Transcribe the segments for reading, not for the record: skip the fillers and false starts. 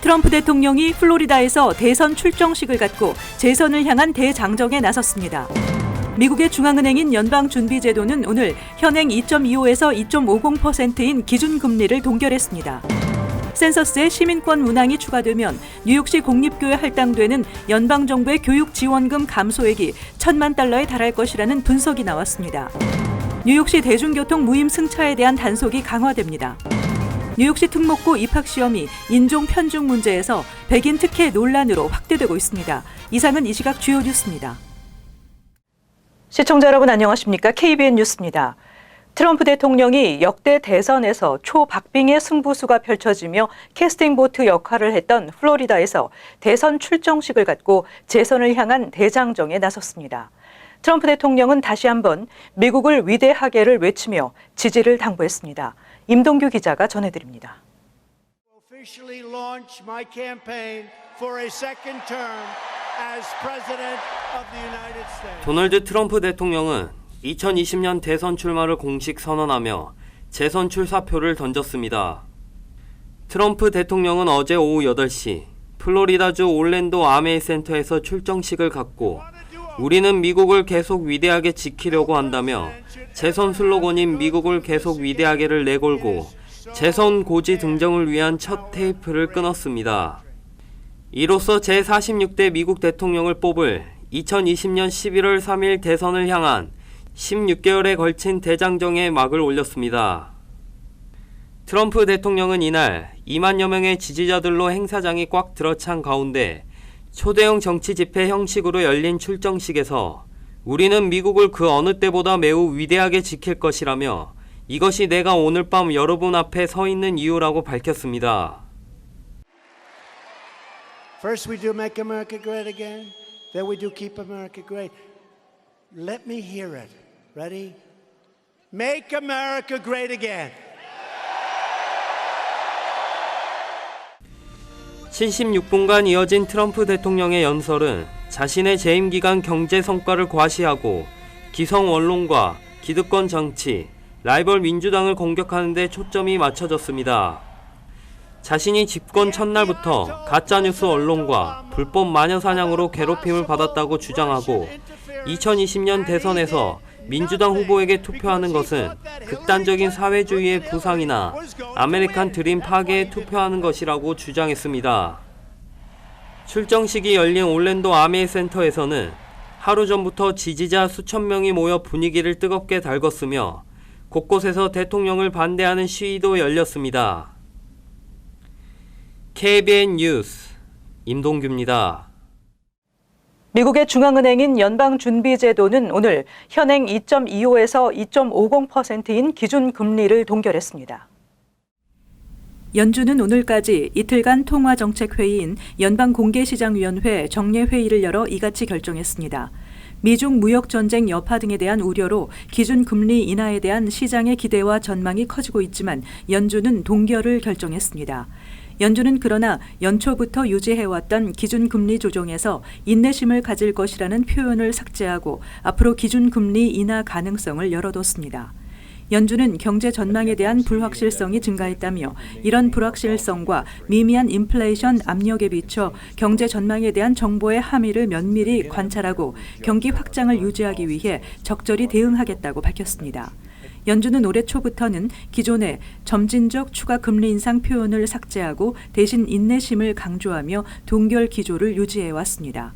트럼프 대통령이 플로리다에서 대선 출정식을 갖고 재선을 향한 대장정에 나섰습니다. 미국의 중앙은행인 연방준비제도는 오늘 현행 2.25에서 2.50%인 기준금리를 동결했습니다. 센서스에 시민권 문항이 추가되면 뉴욕시 공립교에 할당되는 연방정부의 교육지원금 감소액이 1,000만 달러에 달할 것이라는 분석이 나왔습니다. 뉴욕시 대중교통 무임 승차에 대한 단속이 강화됩니다. 뉴욕시 특목고 입학시험이 인종 편중 문제에서 백인 특혜 논란으로 확대되고 있습니다. 이상은 이 시각 주요 뉴스입니다. 시청자 여러분 안녕하십니까? KBN 뉴스입니다. 트럼프 대통령이 역대 대선에서 초박빙의 승부수가 펼쳐지며 캐스팅보트 역할을 했던 플로리다에서 대선 출정식을 갖고 재선을 향한 대장정에 나섰습니다. 트럼프 대통령은 다시 한번 미국을 위대하게를 외치며 지지를 당부했습니다. 임동규 기자가 전해드립니다. 도널드 트럼프 대통령은 2020년 대선 출마를 공식 선언하며 재선 출사표를 던졌습니다. 트럼프 대통령은 어제 오후 8시 플로리다주 올랜도 아메이 센터에서 출정식을 갖고 우리는 미국을 계속 위대하게 지키려고 한다며 재선 슬로건인 미국을 계속 위대하게를 내걸고 재선 고지 등정을 위한 첫 테이프를 끊었습니다. 이로써 제46대 미국 대통령을 뽑을 2020년 11월 3일 대선을 향한 16개월에 걸친 대장정에 막을 올렸습니다. 트럼프 대통령은 이날 2만여 명의 지지자들로 행사장이 꽉 들어찬 가운데 초대형 정치 집회 형식으로 열린 출정식에서 우리는 미국을 그 어느 때보다 매우 위대하게 지킬 것이라며 이것이 내가 오늘 밤 여러분 앞에 서 있는 이유라고 밝혔습니다. First we do make America great again, then we do keep America great. Let me hear it. Ready? Make America great again. 76분간 이어진 트럼프 대통령의 연설은 자신의 재임 기간 경제 성과를 과시하고 기성 언론과 기득권 정치, 라이벌 민주당을 공격하는 데 초점이 맞춰졌습니다. 자신이 집권 첫날부터 가짜뉴스 언론과 불법 마녀 사냥으로 괴롭힘을 받았다고 주장하고 2020년 대선에서 민주당 후보에게 투표하는 것은 극단적인 사회주의의 부상이나 아메리칸 드림 파괴에 투표하는 것이라고 주장했습니다. 출정식이 열린 올랜도 아메이 센터에서는 하루 전부터 지지자 수천 명이 모여 분위기를 뜨겁게 달궜으며 곳곳에서 대통령을 반대하는 시위도 열렸습니다. KBN 뉴스 임동규입니다. 미국의 중앙은행인 연방준비제도는 오늘 현행 2.25에서 2.50%인 기준금리를 동결했습니다. 연준은 오늘까지 이틀간 통화정책회의인 연방공개시장위원회 정례회의를 열어 이같이 결정했습니다. 미중 무역전쟁 여파 등에 대한 우려로 기준금리 인하에 대한 시장의 기대와 전망이 커지고 있지만 연준은 동결을 결정했습니다. 연준은 그러나 연초부터 유지해왔던 기준금리 조정에서 인내심을 가질 것이라는 표현을 삭제하고 앞으로 기준금리 인하 가능성을 열어뒀습니다. 연준은 경제 전망에 대한 불확실성이 증가했다며 이런 불확실성과 미미한 인플레이션 압력에 비춰 경제 전망에 대한 정보의 함의를 면밀히 관찰하고 경기 확장을 유지하기 위해 적절히 대응하겠다고 밝혔습니다. 연준은 올해 초부터는 기존의 점진적 추가 금리 인상 표현을 삭제하고 대신 인내심을 강조하며 동결 기조를 유지해왔습니다.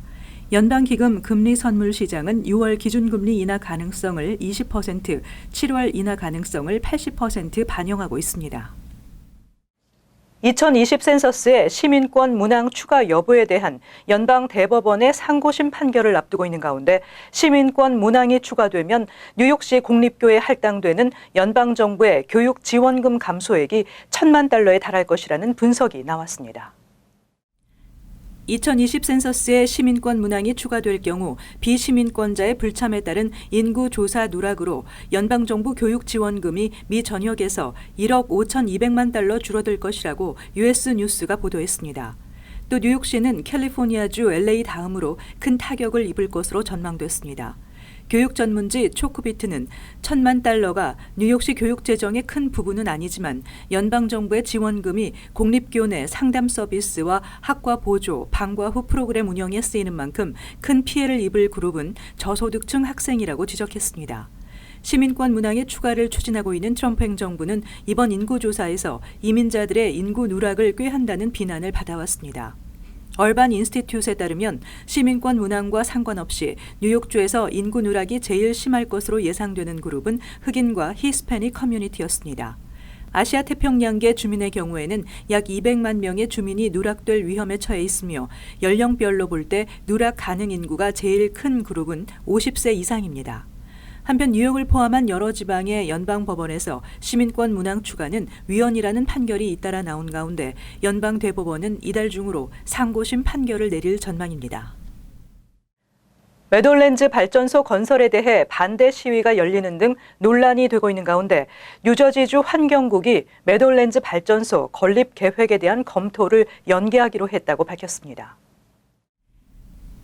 연방기금 금리 선물 시장은 6월 기준금리 인하 가능성을 20%, 7월 인하 가능성을 80% 반영하고 있습니다. 2020 센서스의 시민권 문항 추가 여부에 대한 연방 대법원의 상고심 판결을 앞두고 있는 가운데 시민권 문항이 추가되면 뉴욕시 공립교에 할당되는 연방정부의 교육 지원금 감소액이 1,000만 달러에 달할 것이라는 분석이 나왔습니다. 2020 센서스에 시민권 문항이 추가될 경우 비시민권자의 불참에 따른 인구 조사 누락으로 연방정부 교육 지원금이 미 전역에서 1억 5,200만 달러 줄어들 것이라고 US 뉴스가 보도했습니다. 또 뉴욕시는 캘리포니아주 LA 다음으로 큰 타격을 입을 것으로 전망됐습니다. 교육 전문지 초크비트는 1,000만 달러가 뉴욕시 교육 재정의 큰 부분은 아니지만 연방정부의 지원금이 공립교내 상담 서비스와 학과 보조, 방과 후 프로그램 운영에 쓰이는 만큼 큰 피해를 입을 그룹은 저소득층 학생이라고 지적했습니다. 시민권 문항의 추가를 추진하고 있는 트럼프 행정부는 이번 인구조사에서 이민자들의 인구 누락을 꾀한다는 비난을 받아왔습니다. 얼반 인스티튜트에 따르면 시민권 문항과 상관없이 뉴욕주에서 인구 누락이 제일 심할 것으로 예상되는 그룹은 흑인과 히스패닉 커뮤니티였습니다. 아시아 태평양계 주민의 경우에는 약 200만 명의 주민이 누락될 위험에 처해 있으며 연령별로 볼 때 누락 가능 인구가 제일 큰 그룹은 50세 이상입니다. 한편 뉴욕을 포함한 여러 지방의 연방법원에서 시민권 문항 추가는 위헌이라는 판결이 잇따라 나온 가운데 연방대법원은 이달 중으로 상고심 판결을 내릴 전망입니다. 메돌랜즈 발전소 건설에 대해 반대 시위가 열리는 등 논란이 되고 있는 가운데 뉴저지주 환경국이 메돌랜즈 발전소 건립 계획에 대한 검토를 연기하기로 했다고 밝혔습니다.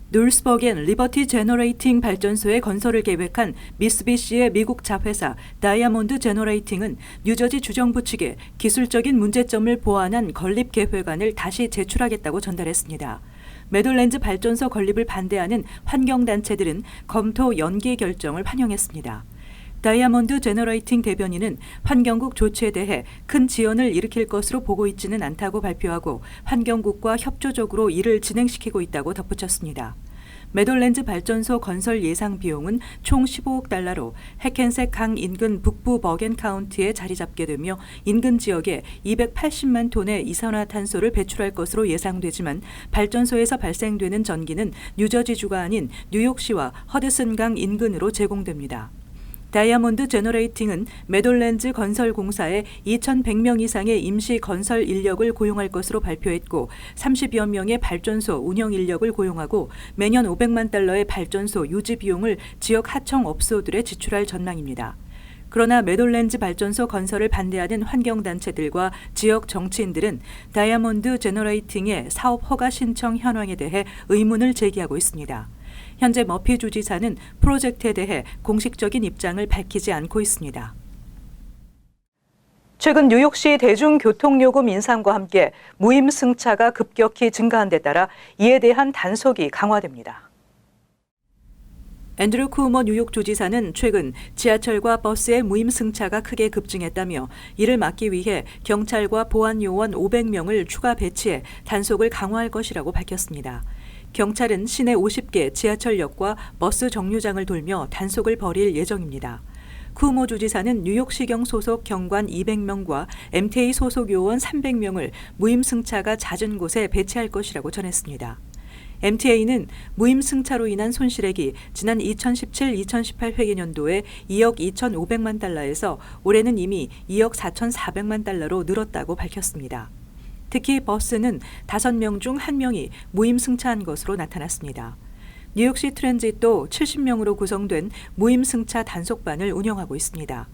놀스버겐 리버티 제너레이팅 발전소의 건설을 계획한 미쓰비시의 미국 자회사 다이아몬드 제너레이팅은 뉴저지 주정부 측에 기술적인 문제점을 보완한 건립 계획안을 다시 제출하겠다고 전달했습니다. 메돌랜즈 발전소 건립을 반대하는 환경단체들은 검토 연기 결정을 환영했습니다. 다이아몬드 제너레이팅 대변인은 환경국 조치에 대해 큰 지연을 일으킬 것으로 보고 있지는 않다고 발표하고 환경국과 협조적으로 일을 진행시키고 있다고 덧붙였습니다. 메돌랜즈 발전소 건설 예상 비용은 총 15억 달러로 해켄색 강 인근 북부 버겐 카운티에 자리 잡게 되며 인근 지역에 280만 톤의 이산화탄소를 배출할 것으로 예상되지만 발전소에서 발생되는 전기는 뉴저지주가 아닌 뉴욕시와 허드슨 강 인근으로 제공됩니다. 다이아몬드 제너레이팅은 메돌랜즈 건설공사에 2,100명 이상의 임시 건설 인력을 고용할 것으로 발표했고 30여 명의 발전소 운영 인력을 고용하고 매년 500만 달러의 발전소 유지 비용을 지역 하청 업소들에 지출할 전망입니다. 그러나 메돌랜즈 발전소 건설을 반대하는 환경단체들과 지역 정치인들은 다이아몬드 제너레이팅의 사업 허가 신청 현황에 대해 의문을 제기하고 있습니다. 현재 머피 주지사는 프로젝트에 대해 공식적인 입장을 밝히지 않고 있습니다. 최근 뉴욕시 대중교통요금 인상과 함께 무임승차가 급격히 증가한 데 따라 이에 대한 단속이 강화됩니다. 앤드류 쿠오모 뉴욕 주지사는 최근 지하철과 버스의 무임승차가 크게 급증했다며 이를 막기 위해 경찰과 보안요원 500명을 추가 배치해 단속을 강화할 것이라고 밝혔습니다. 경찰은 시내 50개 지하철역과 버스 정류장을 돌며 단속을 벌일 예정입니다. 쿠오모 주지사는 뉴욕시경 소속 경관 200명과 MTA 소속 요원 300명을 무임승차가 잦은 곳에 배치할 것이라고 전했습니다. MTA는 무임승차로 인한 손실액이 지난 2017-2018 회계년도에 2억 2,500만 달러에서 올해는 이미 2억 4,400만 달러로 늘었다고 밝혔습니다. 특히 버스는 5명 중 1명이 무임승차한 것으로 나타났습니다. 뉴욕시 트랜짓도 70명으로 구성된 무임승차 단속반을 운영하고 있습니다.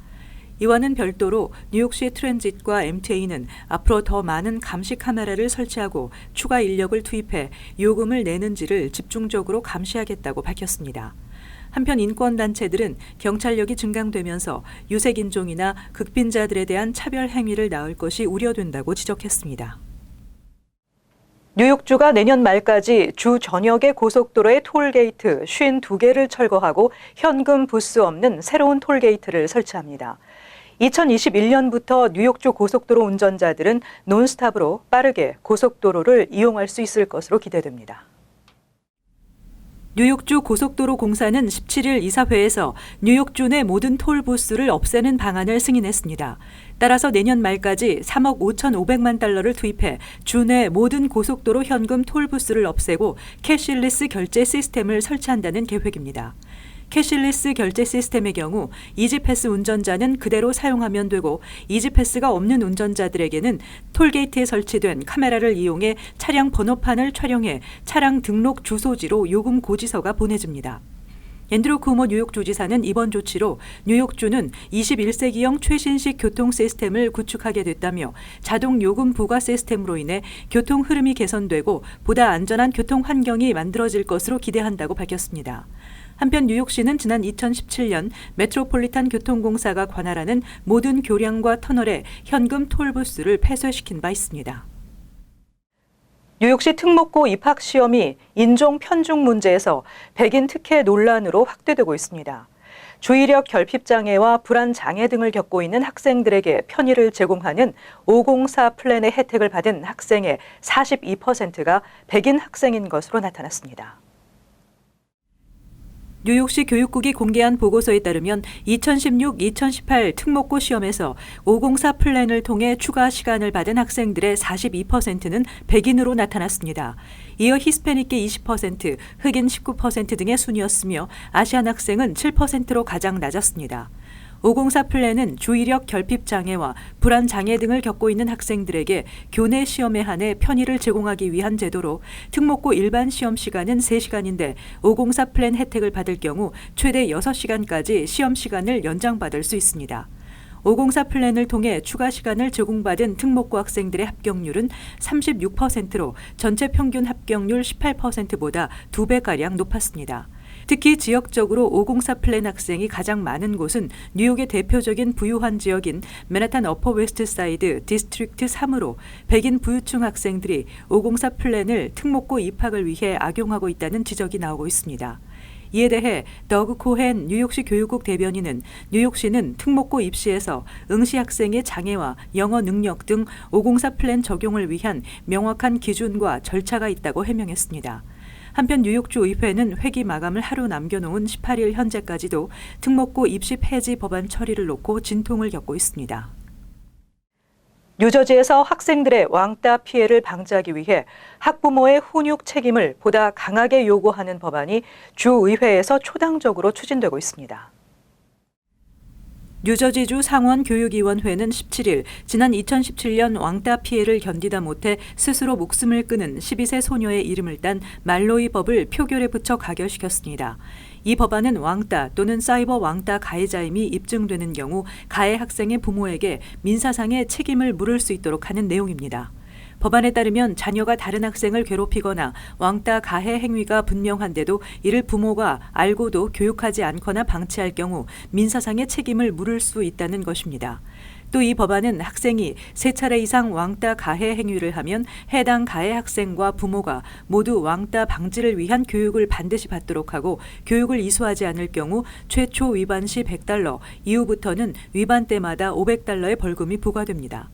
이와는 별도로 뉴욕시 트랜짓과 MTA는 앞으로 더 많은 감시 카메라를 설치하고 추가 인력을 투입해 요금을 내는지를 집중적으로 감시하겠다고 밝혔습니다. 한편 인권단체들은 경찰력이 증강되면서 유색인종이나 극빈자들에 대한 차별 행위를 낳을 것이 우려된다고 지적했습니다. 뉴욕주가 내년 말까지 주 전역의 고속도로의 톨게이트 52개를 철거하고 현금 부스 없는 새로운 톨게이트를 설치합니다. 2021년부터 뉴욕주 고속도로 운전자들은 논스탑으로 빠르게 고속도로를 이용할 수 있을 것으로 기대됩니다. 뉴욕주 고속도로 공사는 17일 이사회에서 뉴욕주 내 모든 톨 부스를 없애는 방안을 승인했습니다. 따라서 내년 말까지 3억 5,500만 달러를 투입해 주 내 모든 고속도로 현금 톨 부스를 없애고 캐시리스 결제 시스템을 설치한다는 계획입니다. 캐시리스 결제 시스템의 경우 이지패스 운전자는 그대로 사용하면 되고 이지패스가 없는 운전자들에게는 톨게이트에 설치된 카메라를 이용해 차량 번호판을 촬영해 차량 등록 주소지로 요금 고지서가 보내집니다. 앤드류 쿠오모 뉴욕주지사는 이번 조치로 뉴욕주는 21세기형 최신식 교통 시스템을 구축하게 됐다며 자동 요금 부과 시스템으로 인해 교통 흐름이 개선되고 보다 안전한 교통 환경이 만들어질 것으로 기대한다고 밝혔습니다. 한편 뉴욕시는 지난 2017년 메트로폴리탄 교통공사가 관할하는 모든 교량과 터널에 현금 톨부스를 폐쇄시킨 바 있습니다. 뉴욕시 특목고 입학 시험이 인종 편중 문제에서 백인 특혜 논란으로 확대되고 있습니다. 주의력 결핍 장애와 불안 장애 등을 겪고 있는 학생들에게 편의를 제공하는 504 플랜의 혜택을 받은 학생의 42%가 백인 학생인 것으로 나타났습니다. 뉴욕시 교육국이 공개한 보고서에 따르면 2016-2018 특목고 시험에서 504 플랜을 통해 추가 시간을 받은 학생들의 42%는 백인으로 나타났습니다. 이어 히스패닉계 20%, 흑인 19% 등의 순이었으며 아시안 학생은 7%로 가장 낮았습니다. 504 플랜은 주의력 결핍 장애와 불안 장애 등을 겪고 있는 학생들에게 교내 시험에 한해 편의를 제공하기 위한 제도로 특목고 일반 시험 시간은 3시간인데 504 플랜 혜택을 받을 경우 최대 6시간까지 시험 시간을 연장받을 수 있습니다. 504 플랜을 통해 추가 시간을 제공받은 특목고 학생들의 합격률은 36%로 전체 평균 합격률 18%보다 2배가량 높았습니다. 특히 지역적으로 504 플랜 학생이 가장 많은 곳은 뉴욕의 대표적인 부유한 지역인 맨하탄 어퍼 웨스트 사이드 디스트릭트 3으로 백인 부유층 학생들이 504 플랜을 특목고 입학을 위해 악용하고 있다는 지적이 나오고 있습니다. 이에 대해 더그 코헨 뉴욕시 교육국 대변인은 뉴욕시는 특목고 입시에서 응시 학생의 장애와 영어 능력 등 504 플랜 적용을 위한 명확한 기준과 절차가 있다고 해명했습니다. 한편 뉴욕주 의회는 회기 마감을 하루 남겨놓은 18일 현재까지도 특목고 입시 폐지 법안 처리를 놓고 진통을 겪고 있습니다. 뉴저지에서 학생들의 왕따 피해를 방지하기 위해 학부모의 훈육 책임을 보다 강하게 요구하는 법안이 주의회에서 초당적으로 추진되고 있습니다. 뉴저지주 상원교육위원회는 17일 지난 2017년 왕따 피해를 견디다 못해 스스로 목숨을 끊은 12세 소녀의 이름을 딴 말로이 법을 표결에 붙여 가결시켰습니다. 이 법안은 왕따 또는 사이버 왕따 가해자임이 입증되는 경우 가해 학생의 부모에게 민사상의 책임을 물을 수 있도록 하는 내용입니다. 법안에 따르면 자녀가 다른 학생을 괴롭히거나 왕따 가해 행위가 분명한데도 이를 부모가 알고도 교육하지 않거나 방치할 경우 민사상의 책임을 물을 수 있다는 것입니다. 또 이 법안은 학생이 3차례 이상 왕따 가해 행위를 하면 해당 가해 학생과 부모가 모두 왕따 방지를 위한 교육을 반드시 받도록 하고 교육을 이수하지 않을 경우 최초 위반 시 $100, 이후부터는 위반 때마다 $500의 벌금이 부과됩니다.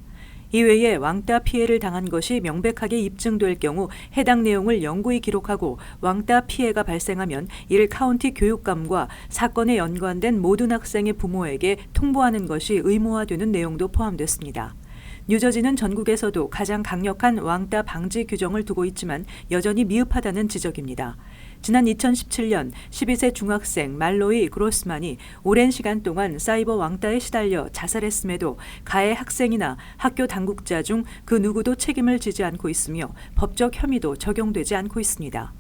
이외에 왕따 피해를 당한 것이 명백하게 입증될 경우 해당 내용을 영구히 기록하고 왕따 피해가 발생하면 이를 카운티 교육감과 사건에 연관된 모든 학생의 부모에게 통보하는 것이 의무화되는 내용도 포함됐습니다. 뉴저지는 전국에서도 가장 강력한 왕따 방지 규정을 두고 있지만 여전히 미흡하다는 지적입니다. 지난 2017년 12세 중학생 말로이 그로스만이 오랜 시간 동안 사이버 왕따에 시달려 자살했음에도 가해 학생이나 학교 당국자 중 그 누구도 책임을 지지 않고 있으며 법적 혐의도 적용되지 않고 있습니다.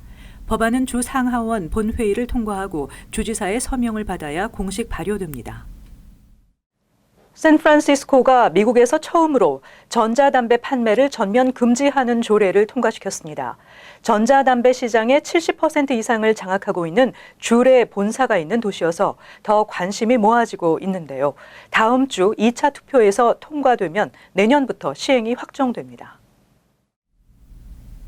법안은 주 상하원 본회의를 통과하고 주지사의 서명을 받아야 공식 발효됩니다. 샌프란시스코가 미국에서 처음으로 전자담배 판매를 전면 금지하는 조례를 통과시켰습니다. 전자담배 시장의 70% 이상을 장악하고 있는 주의 본사가 있는 도시여서 더 관심이 모아지고 있는데요. 다음 주 2차 투표에서 통과되면 내년부터 시행이 확정됩니다.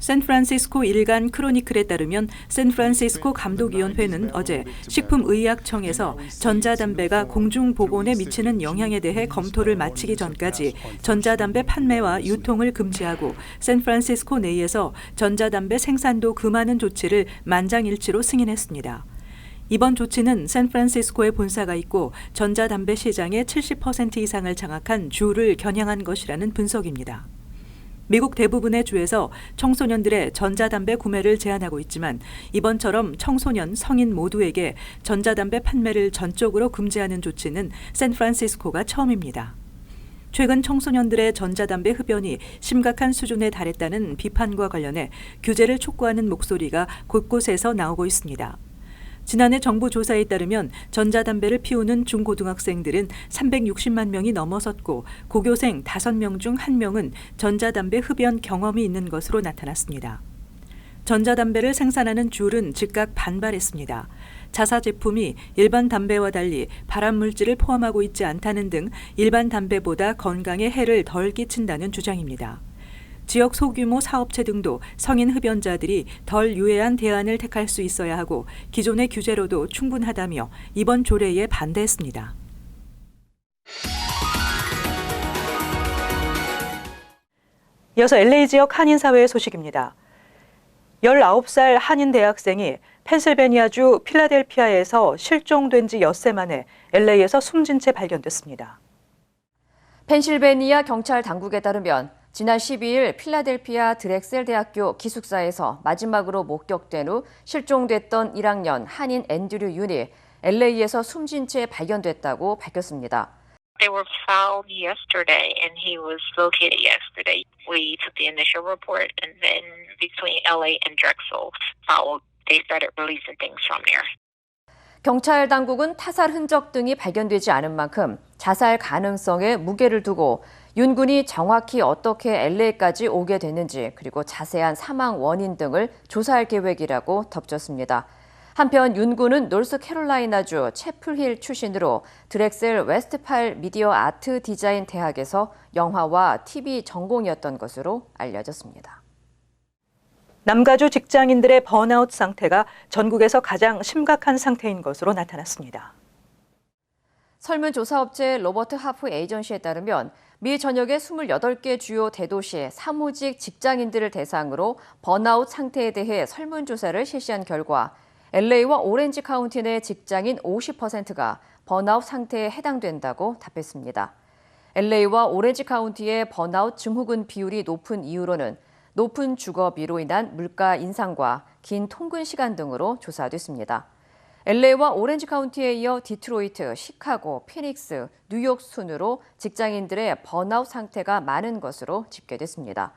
샌프란시스코 일간 크로니클에 따르면 샌프란시스코 감독위원회는 어제 식품의약청에서 전자담배가 공중보건에 미치는 영향에 대해 검토를 마치기 전까지 전자담배 판매와 유통을 금지하고 샌프란시스코 내에서 전자담배 생산도 금하는 조치를 만장일치로 승인했습니다. 이번 조치는 샌프란시스코에 본사가 있고 전자담배 시장의 70% 이상을 장악한 주를 겨냥한 것이라는 분석입니다. 미국 대부분의 주에서 청소년들의 전자담배 구매를 제한하고 있지만 이번처럼 청소년, 성인 모두에게 전자담배 판매를 전적으로 금지하는 조치는 샌프란시스코가 처음입니다. 최근 청소년들의 전자담배 흡연이 심각한 수준에 달했다는 비판과 관련해 규제를 촉구하는 목소리가 곳곳에서 나오고 있습니다. 지난해 정부 조사에 따르면 전자담배를 피우는 중고등학생들은 360만 명이 넘어섰고 고교생 5명 중 1명은 전자담배 흡연 경험이 있는 것으로 나타났습니다. 전자담배를 생산하는 줄은 즉각 반발했습니다. 자사 제품이 일반 담배와 달리 발암 물질을 포함하고 있지 않다는 등 일반 담배보다 건강에 해를 덜 끼친다는 주장입니다. 지역 소규모 사업체 등도 성인 흡연자들이 덜 유해한 대안을 택할 수 있어야 하고 기존의 규제로도 충분하다며 이번 조례에 반대했습니다. 이어서 LA 지역 한인 사회의 소식입니다. 19살 한인 대학생이 펜실베니아주 필라델피아에서 실종된 지 엿새 만에 LA에서 숨진 채 발견됐습니다. 펜실베니아 경찰 당국에 따르면 지난 12일 필라델피아 드렉셀 대학교 기숙사에서 마지막으로 목격된 후 실종됐던 1학년 한인 앤드류 윤이 LA에서 숨진 채 발견됐다고 밝혔습니다. They were found yesterday, and he was located yesterday. We took the initial report, and then between LA and Drexel, they started releasing things from there. 경찰 당국은 타살 흔적 등이 발견되지 않은 만큼 자살 가능성에 무게를 두고 윤 군이 정확히 어떻게 LA까지 오게 됐는지 그리고 자세한 사망 원인 등을 조사할 계획이라고 덧붙였습니다. 한편 윤 군은 노스캐롤라이나주 채플힐 출신으로 드렉셀 웨스트팔 미디어 아트 디자인 대학에서 영화와 TV 전공이었던 것으로 알려졌습니다. 남가주 직장인들의 번아웃 상태가 전국에서 가장 심각한 상태인 것으로 나타났습니다. 설문조사업체 로버트 하프 에이전시에 따르면 미 전역의 28개 주요 대도시 사무직 직장인들을 대상으로 번아웃 상태에 대해 설문조사를 실시한 결과 LA와 오렌지 카운티 내 직장인 50%가 번아웃 상태에 해당된다고 답했습니다. LA와 오렌지 카운티의 번아웃 증후군 비율이 높은 이유로는 높은 주거비로 인한 물가 인상과 긴 통근 시간 등으로 조사됐습니다. LA와 오렌지 카운티에 이어 디트로이트, 시카고, 피닉스, 뉴욕 순으로 직장인들의 번아웃 상태가 많은 것으로 집계됐습니다.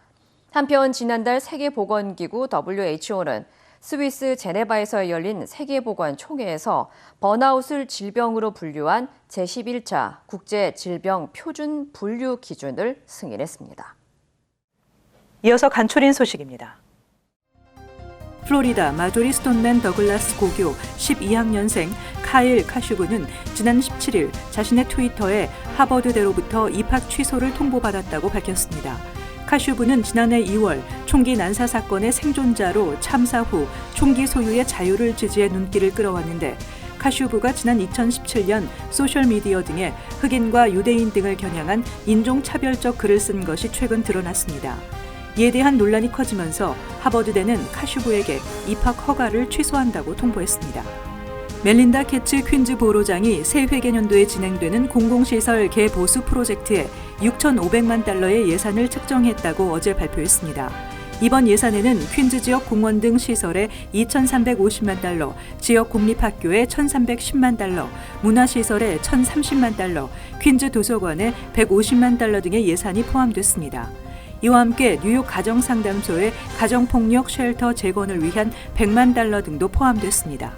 한편 지난달 세계보건기구 WHO는 스위스 제네바에서 열린 세계보건총회에서 번아웃을 질병으로 분류한 제11차 국제질병 표준 분류 기준을 승인했습니다. 이어서 간추린 소식입니다. 플로리다 마조리 스톤맨 더글라스 고교 12학년생 카일 카슈브는 지난 17일 자신의 트위터에 하버드대로부터 입학 취소를 통보받았다고 밝혔습니다. 카슈브는 지난해 2월 총기 난사 사건의 생존자로 참사 후 총기 소유의 자유를 지지해 눈길을 끌어왔는데 카슈브가 지난 2017년 소셜미디어 등에 흑인과 유대인 등을 겨냥한 인종차별적 글을 쓴 것이 최근 드러났습니다. 이에 대한 논란이 커지면서 하버드대는 카슈브에게 입학 허가를 취소한다고 통보했습니다. 멜린다 게츠 퀸즈 보로장이 새 회계년도에 진행되는 공공시설 개보수 프로젝트에 6,500만 달러의 예산을 책정했다고 어제 발표했습니다. 이번 예산에는 퀸즈 지역 공원 등 시설에 2,350만 달러, 지역 공립학교에 1,310만 달러, 문화시설에 1,030만 달러, 퀸즈 도서관에 150만 달러 등의 예산이 포함됐습니다. 이와 함께 뉴욕 가정상담소의 가정폭력 쉘터 재건을 위한 100만 달러 등도 포함됐습니다.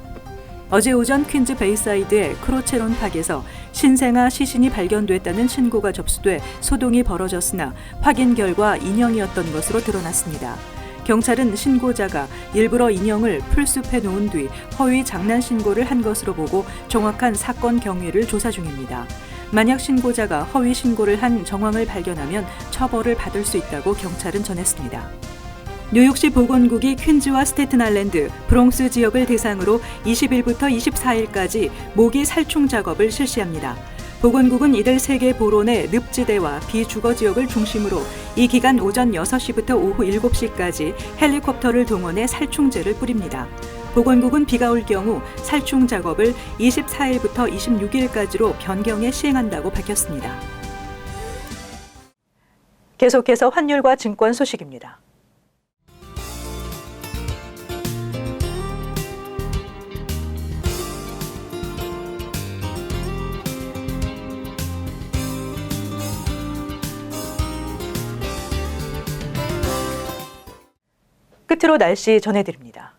어제 오전 퀸즈 베이사이드의 크로체론 팍에서 신생아 시신이 발견됐다는 신고가 접수돼 소동이 벌어졌으나 확인 결과 인형이었던 것으로 드러났습니다. 경찰은 신고자가 일부러 인형을 풀숲에 놓은 뒤 허위 장난 신고를 한 것으로 보고 정확한 사건 경위를 조사 중입니다. 만약 신고자가 허위 신고를 한 정황을 발견하면 처벌을 받을 수 있다고 경찰은 전했습니다. 뉴욕시 보건국이 퀸즈와 스태튼 아일랜드, 브롱스 지역을 대상으로 20일부터 24일까지 모기 살충 작업을 실시합니다. 보건국은 이들 세 개 보로 내 늪지대와 비주거 지역을 중심으로 이 기간 오전 6시부터 오후 7시까지 헬리콥터를 동원해 살충제를 뿌립니다. 보건국은 비가 올 경우 살충 작업을 24일부터 26일까지로 변경해 시행한다고 밝혔습니다. 계속해서 환율과 증권 소식입니다. 끝으로 날씨 전해드립니다.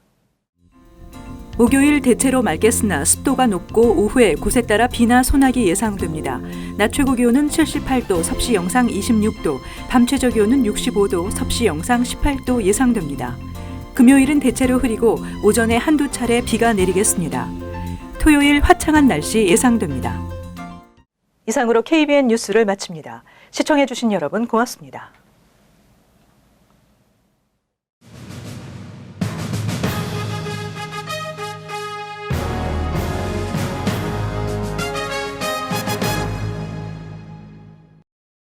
목요일 대체로 맑겠으나 습도가 높고 오후에 곳에 따라 비나 소낙이 예상됩니다. 낮 최고 기온은 78도, 섭씨 영상 26도, 밤 최저 기온은 65도, 섭씨 영상 18도 예상됩니다. 금요일은 대체로 흐리고 오전에 한두 차례 비가 내리겠습니다. 토요일 화창한 날씨 예상됩니다. 이상으로 KBN 뉴스를 마칩니다. 시청해주신 여러분 고맙습니다.